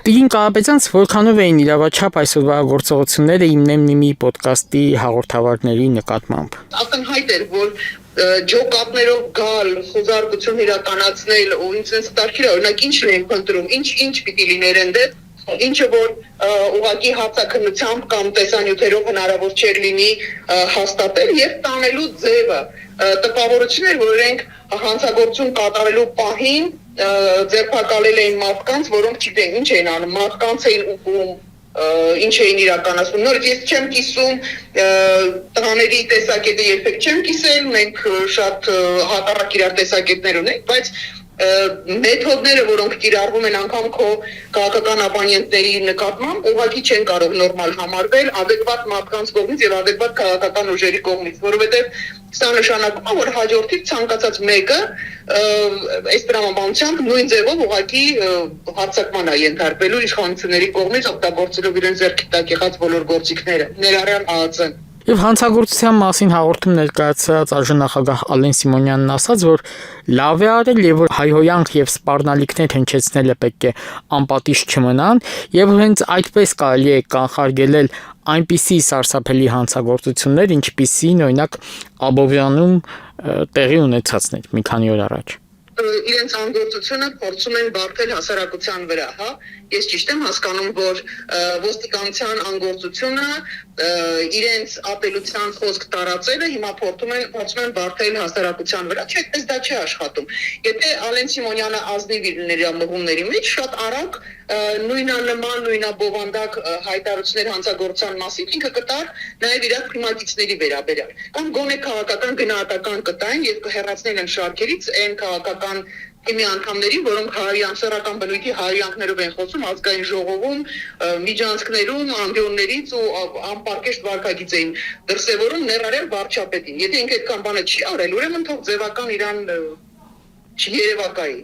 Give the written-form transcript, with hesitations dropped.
Տիկին Կարապետյանց, որքանով էին իրավաչափ այսօրվա գործողությունները Իմնեմնիմի ոդկասթի հաղորդավարների նկատմամբ։ Ակնհայտ էր, որ ջոկատներով գալ, խոզարկություն իրականացնել ու ինձ տարքիրա, օրինակ ինչ են փնտրում, ինչ պիտի լիներ այնտեղ, ինչը որ ուղղակի հացակնությամբ կամ տեսանյութերով հնարավոր չէր լինի հաստատել եւ տանելու ձևը տպավորություն էր, որ իրենք հանցագործություն կատարելու պահին ձերբակալել էին մարդկանց, որոնք չգիտեն ինչ էին անում, մարդկանց էին ուղղում, ինչ էին իրականացնում։ Նորից ես չեմ կիսում տղաների տեսակետը երբեք չեմ կիսել, մենք շատ հակառակ իրար տեսակետներ ունենք, բայց մեթոդները, որոնք կիրառվում են անգամ քո քաղաքական ապանյենտների նկատմամբ, ուղղակի չեն կարող նորմալ համարվել adekvat մարդկանց կողմից եւ adekvat քաղաքական ուժերի կողմից, որովհետեւ սա նշանակում է, որ հաջորդիվ ցանկացած մեկը այս տրամաբանությամբ նույն ձևով ուղղակի հարձակման է ենթարկվելու իշխանությունների կողմից օգտագործելով իրենց ձեռքի տակ եղած բոլոր գործիքները, ներառյալ ԱԱՑ-ն։ Եվ հանցագործության մասին հաղորդում ներկայացրած արժանախագահ Ալեն Սիմոնյանն ասաց, որ լավ է արել եւ որ հայհոյանք եւ սպառնալիքներ հնչեցնելը պետք է անպատիժ չմնան եւ հենց այդպես կարելի է կանխարգելել այնպիսի սարսափելի հանցագործություններ, ինչպիսին օրինակ Աբովյանում տեղի ունեցածն էր մի քանի օր առաջ։ Իրենց անգործությունը փորձում են բարթել հասարակության վրա, հա։ Ես ճիշտ եմ հասկանում, որ ոստիկանության անգործությունը իրենց ապելության խոսք տարածելը հիմա փորձում են բարթել հասարակության վրա, չէ, այդպես դա չի աշխատում։ Եթե Ալեն Սիմոնյանը ազնիվ իր մղումների մեջ շատ արագ նույնանման, նույնաբովանդակ հայտարարություններ հանցագործության մասին ինքը կտար նաև իր քիմակիցների վերաբերյալ։ Կամ գոնե քաղաքական գնահատական կտային եւ կհեռացնեն են շարքերից այն քաղաքական թիմի անդամներին, որոնք հայանցարական բնույթի հայյանքներով են խոսում ազգային ժողովում, միջանցքներում, ամբիոններից ու անպարկեշտ վարքագիծ էին դրսևորում ներառյալ վարչապետին։ Եթե ինքը այդքան բանը չի արել, ուրեմն թող ձևական իրան չերևակայի։